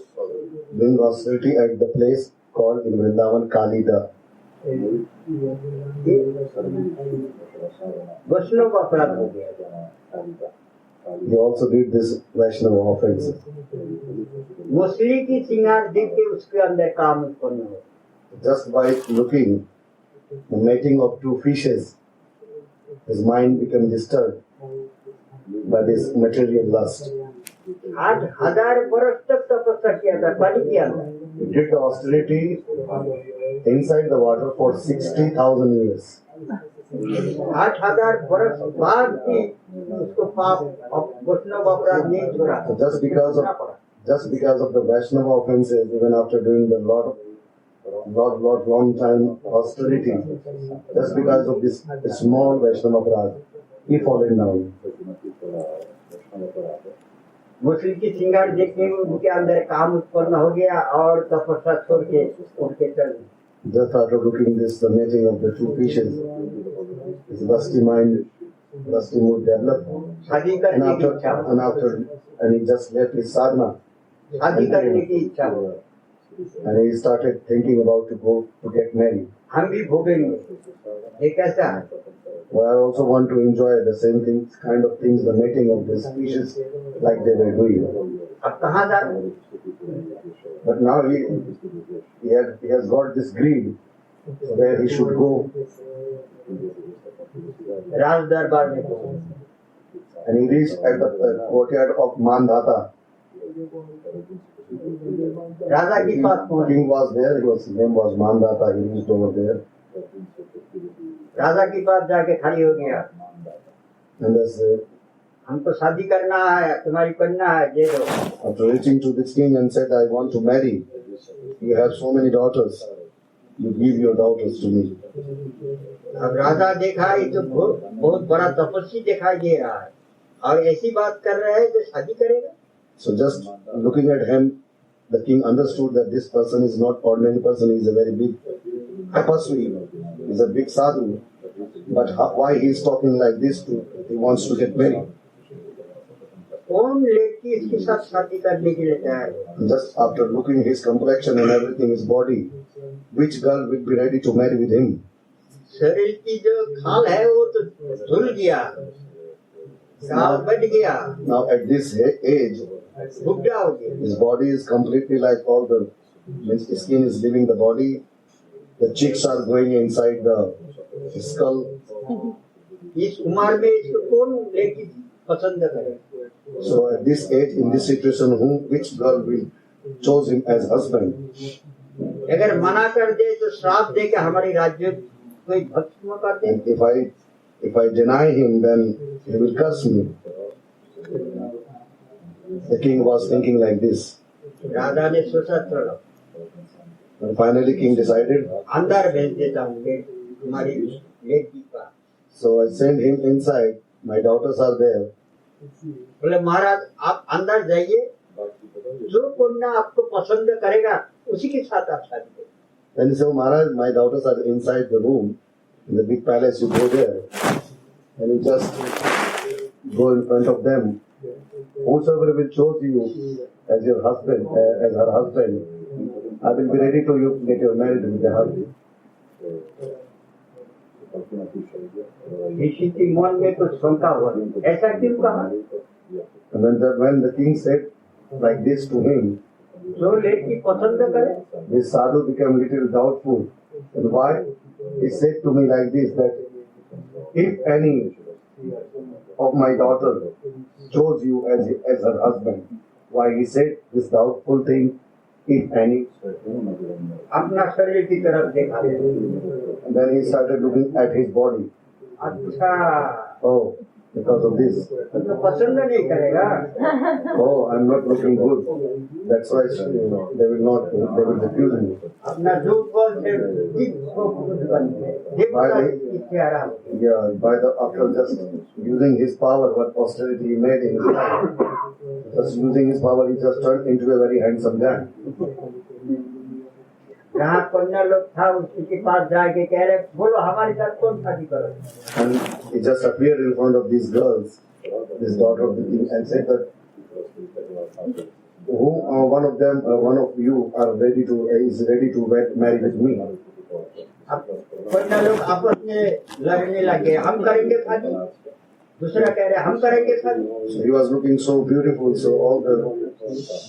doing austerity at the place called in Vrindavan Kalida.
वैष्णव का अपराध हो गया।
He also did this Vaishnava offense.
मछली की सिंगार देख के उसके अंदर काम उत्पन्न हो।
Just by looking the mating of two fishes, his mind became disturbed by this material lust.
8,000 वर्ष तक तपस्या किया था पानी के अंदर।
did the austerity inside the water for 60,000 years.
8,000 वर्ष बाद भी उसको पाप वैष्णव अपराध नहीं छोड़ा।
So just because of the Vaishnava offenses, even after doing the long time austerity, just because of this small Vaishnava aparad, he fallen down.
मुस्लिम की सिंगार देखने में उनके अंदर काम उत्पन्न हो गया और तपस्या छोड़ के उनके चल दिए।
Just after looking this, the mating of the two fishes, his lusty mood developed,
शादी करने की इच्छा हुई।
and he just left his sadhana,
शादी करने की इच्छा हुई।
and he started thinking about to get married.
हम भी भोगेंगे, ये कैसा है?
Well, I also want to enjoy the same things, kind of things, the mating of these fishes, like they were doing.
अब कहाँ जाए?
But now he has got this greed, where he should go,
राज दरबार में पहुंचे।
and he reached at the courtyard of Mandhata.
राजा के पास पहुंचे।
King was there, his name was Mandhata, he reached over there.
राजा के पास जाके खड़ी हो गया।
And as,
हमको शादी करना है, तुम्हारी कन्या है, दे दो।
after reaching to this king and said, I want to marry, you have so many daughters, you give your daughters to me.
अब राजा देखा ये तो बहुत बड़ा तपस्वी दिखाई दे रहा है और ऐसी बात कर रहा है जो शादी करेगा।
So just looking at him, the king understood that this person is not ordinary person, he is a very big tapasvi, he is a big sadhu. But why he is talking like this? He wants to get married.
कौन लड़की इसके साथ शादी करने के लिए तैयार है?
Just after looking his complexion and everything, his body, which girl will be ready to marry with him?
शरीर की जो खाल है वो तो धुल गया, गाल बढ़ गया,
Now at this age,
बुढ़ा हो गया।
his body is completely like all the, means his skin is leaving the body, the cheeks are going inside the skull.
इस उम्र में इसको कौन लड़की पसंद करे?
So at this age, in this situation, which girl will choose him as husband?
अगर मना कर दे तो श्राप दे के हमारी राज्य कोई भस्म कर दे।
And if I deny him, then he will curse me. The king was thinking like this.
राजा ने सोचा चलो
And finally, king decided.
अंदर भेज देता हूँ तुम्हारी लड़की का।
So I sent him inside. My daughters are there.
बोले महाराज आप अंदर जाइए, जो कन्या आपको पसंद करेगा उसी के साथ आप शादी करें।
Then he said, Maharaj, my daughters are inside the room, in the big palace, you go there, and you just go in front of them. Whosoever will choose you as your husband, as her husband, I will be ready to get you married with her.
ऋषि के मन में कुछ शंका हुआ, ऐसा क्यों कहा?
And when the king said like this to him,
जो लड़की पसंद करे,
this sadhu became little doubtful. And why? He said to me like this, that if any of my daughter chose you as her husband, why he said this doubtful thing, if any.
अपना शरीर की तरफ देखा।
And then he started looking at his body.
अच्छा,
Oh, because of this.
तो पसंद नहीं करेगा।
Oh, I'm not looking good. That's why they will refuse me.
अपना झूठ बोल से
After just using his power, what austerity he made in his life, just using his power, he just turned into a very handsome guy.
जहाँ कन्या लोग था उसके पास जाके कह रहे बोलो हमारे साथ कौन शादी करो।
And he just appeared in front of these girls, this daughter of the king, and said that one of you is ready to marry with me.
अब कन्या लोग आपस में लड़ने लगे, हम करेंगे शादी, दूसरा कह रहे हम करेंगे शादी।
So he was looking so beautiful, so all the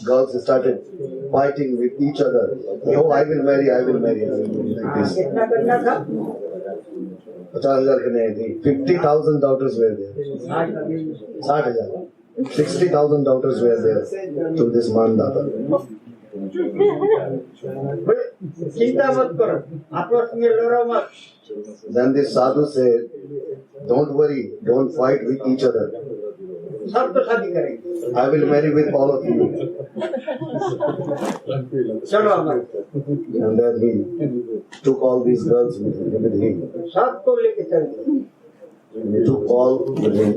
girls started fighting with each other. Oh, I will marry, like this.
कितना कन्या था?
50,000 कन्याएं थी. 50,000 daughters were there. 60,000. 60,000 daughters were there to this Mandhata.
बोले चिंता मत करो, आपस में लड़ो मत।
Then this sadhu said, don't worry, don't fight with each other.
सब तो शादी करेंगे,
I will marry with all of you.
चलो हमारे
And then he took all these girls with him.
सबको लेके चल गए।
He took all with him.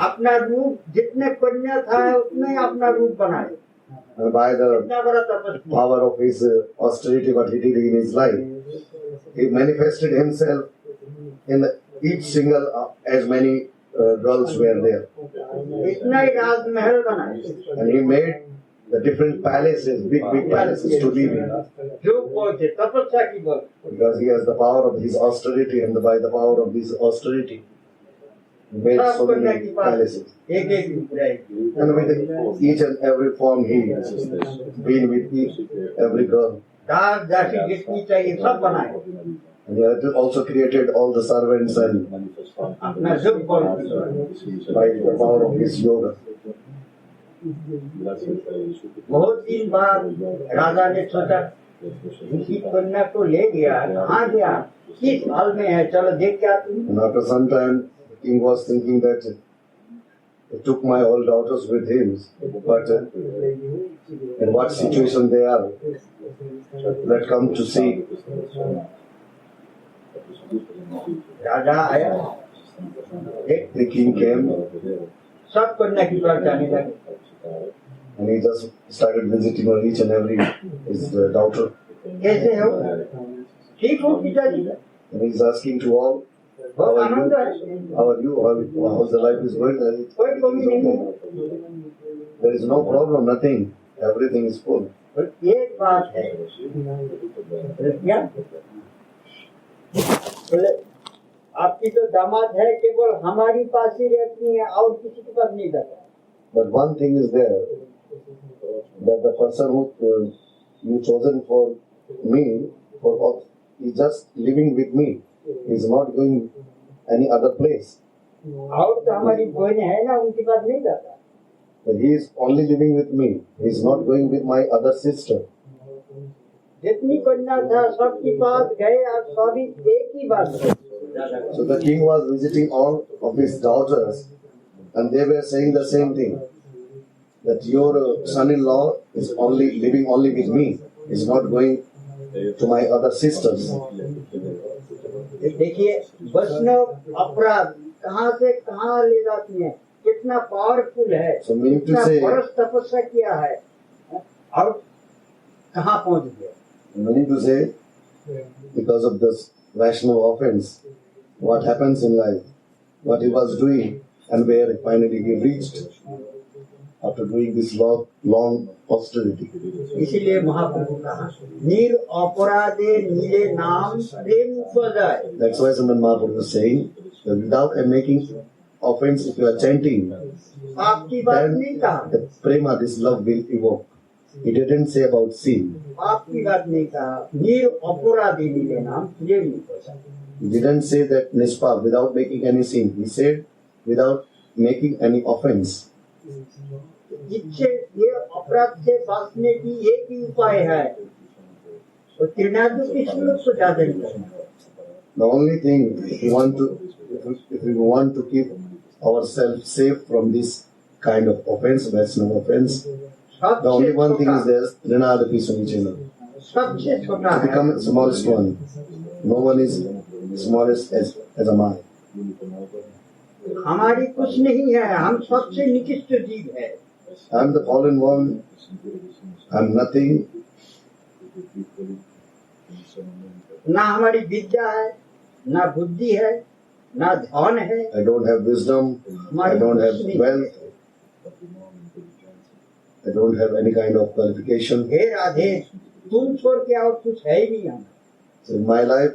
अपना रूप जितने कन्या था उतने अपना रूप बनाए।
And by the
इतना बड़ा तपस्या,
power of his austerity, what he did in his life, he manifested himself in each single, as many girls were there.
इतना ही राजमहल बनाए।
And he made the different palaces, big palaces to live in.
जो पहुंचे तपस्या की बल,
Because he has the power of his austerity, and by the power of this austerity, he made so
सब कन्या
many
की बात
palaces.
एक एक रूप रहेगी।
And with each and every form, he been with each every girl.
दास दासी जितनी चाहिए सब बनाए।
And he had also created all the servants and
अपना सब बल
by the power of his yoga.
बहुत दिन बाद राजा ने सोचा इसी कन्या को ले गया, कहाँ गया, किस हाल में है, चलो देख के आते हैं।
And after some time, the king was thinking that he took my all daughters with him, but in what situation they are, let's come to see.
राजा आया, एक
The king came
सब कन्या की बात जाने लगे।
and he just started visiting on each and every his daughter.
कैसे हो, ठीक हो पिताजी?
And he's asking to all, how
बहुत
are
आनंद
you?
है,
How are you? How's the life is going? And
कोई कमी नहीं है।
there is no problem, nothing. Everything is full.
और एक बात है, क्या बोले आपकी तो दामाद है, केवल हमारी पास ही रहती है और किसी के पास नहीं जाता।
But one thing is there, that the person who you chosen for me, is just living with me. He is not going any other place.
और तो हमारी बहन है ना, उनके पास नहीं जाता।
But he is only living with me. He is not going with my other sister.
जितनी कन्या था सबके पास गए और सभी एक ही बात है।
So the king was visiting all of his daughters, and they were saying the same thing, that your son-in-law is only living only with me. He is not going to my other sisters.
देखिए वैष्णव अपराध कहाँ से कहाँ ले जाती है, कितना powerful है,
So meaning to
कितना
say,
बरस तपस्या किया है और कहाँ पहुँच गया।
meaning to say, because of this Vaishnava offense, what happens in life, what he was doing, and where finally he reached after doing this long austerity.
इसीलिए महाप्रभु कहा नीर अपराधे नीले नाम प्रेम उपजाए।
That's why Saman Mahaprabhu is saying that without making offense, if you are chanting,
आपकी बात
then
नहीं कहा,
the prema, this love will evoke. He didn't say about sin.
आपकी बात नहीं कहा, नीर अपराधे नीले नाम प्रेम उपजाए।
He didn't say that nispa, without making any sin. He said without making any offense.
इससे ये अपराध से बचने की एक ही उपाय है, तो त्रिनादु की श्लोक को ज्यादा नहीं करना।
The only thing, if we want to keep ourselves safe from this kind of offense, Vaishnava offense, the only one thing is there, Rinadapi Sunichena.
सबसे छोटा
To
है,
become the smallest one. No one is smallest as a man.
हमारी कुछ नहीं है, हम सबसे निकृष्ट जीव है।
I am the fallen one. I am nothing.
ना हमारी विद्या है, ना बुद्धि है, ना धन है,
I don't have wisdom. I don't have wealth. I don't have any kind of qualification.
हे राधे तुम छोड़ के और कुछ है ही नहीं। हम
So in my life,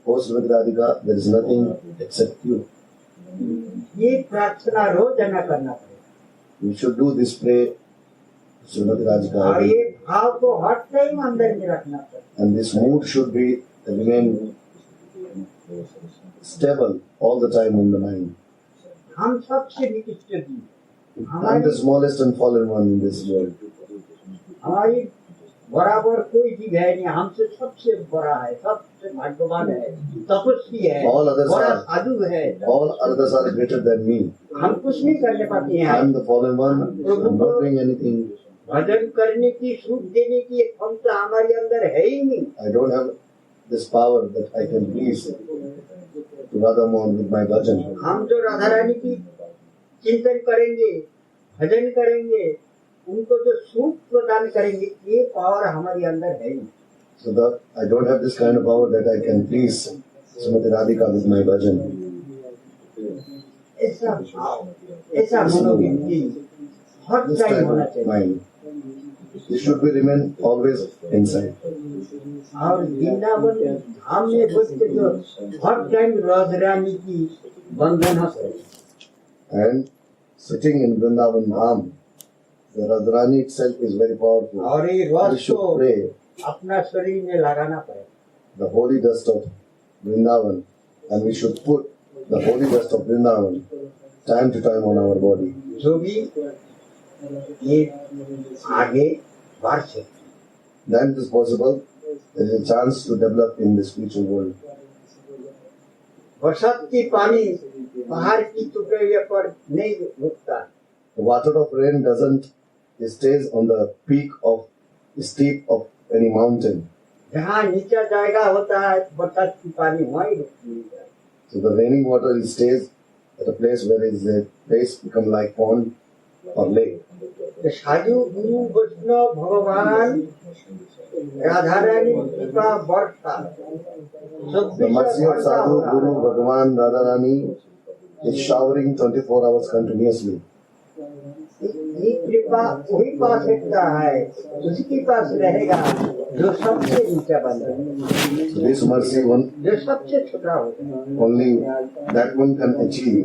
post Radhika, there is nothing except you.
ये प्रार्थना रोजाना करना पड़ेगा
You should do this prayer, Srimati
और
Radhika,
ये भाव को हर टाइम अंदर में रखना पड़ेगा।
and this mood should be remain stable all the time in the mind.
हम सबसे निकृष्ट जीव,
I am
हमारी
the smallest and fallen one in this world.
हमारी बराबर कोई जीव है नहीं, हमसे सबसे बड़ा है, सबसे भाग्यवान है, तपस्वी है,
All others
बड़ा
are-
साधु है।
All others are greater than me.
हम कुछ नहीं करने पाते हैं।
I am the fallen one. I am not doing anything.
भजन करने की छूट देने की क्षमता हमारे अंदर है ही नहीं।
I don't have this power that I can please to Radha Mohan with my bhajan.
हम जो राधा रानी की चिंतन करेंगे, भजन करेंगे, उनको जो सुख प्रदान करेंगे, ये पावर हमारे अंदर है ही नहीं।
So that I don't have this kind of power that I can please Srimati Radhika with my bhajan.
ऐसा भाव, ऐसा मनोवृत्ति हर
This
टाइम
type
होना
of
चाहिए।
mind. This should be remain always inside.
और वृंदावन धाम में बसते जो हर टाइम राधा रानी की वंदना करें।
And sitting in Vrindavan Dham, the Radharani itself is very powerful.
और ये
We
रस
should
को
pray
अपना शरीर में लगाना पड़ेगा।
the holy dust of Vrindavan, and we should put the holy dust of Vrindavan time to time on our body.
जो भी ये आगे बढ़ सकते।
Then it is possible, there is a chance to develop in the spiritual world.
बरसात की पानी पहाड़ की चुटाइयों पर नहीं रुकता।
The water of rain doesn't stays on the peak of steep of any mountain.
जहाँ नीचा जाएगा होता है बरसात की पानी वहीं रुकती है।
So the raining water stays at a place where is a place become like pond or lake.
तो साधु गुरु वैष्णव भगवान राधा रानी कृपा वर्षा
The mercy of Sadhu, Guru, Bhagavan, Radharani is showering 24 hours continuously.
ये कृपा वही पा सकता है, उसके पास रहेगा जो सबसे ऊंचा बन है,
So this mercy one
जो सबसे छोटा होता है,
only that one can achieve.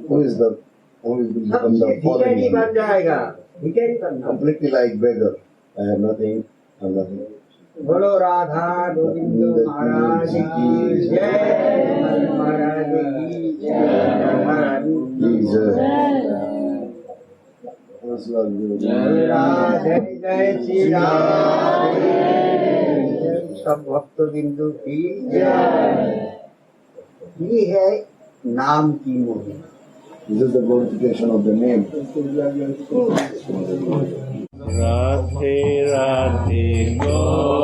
Who will become
सबसे
the fallen
भिखारी बन
one?
जाएगा, भिखारी बनना।
Completely like beggar. I have nothing, I have nothing.
बोलो राधा गोविंद महाराज की जय, महाराज की जय, राधा रानी की
Please,
जय, राधे जय श्री राधे, सब भक्त बिंदु की जय। ये है नाम की Mohini.
This is the glorification of the name.
Radhe Radhe Go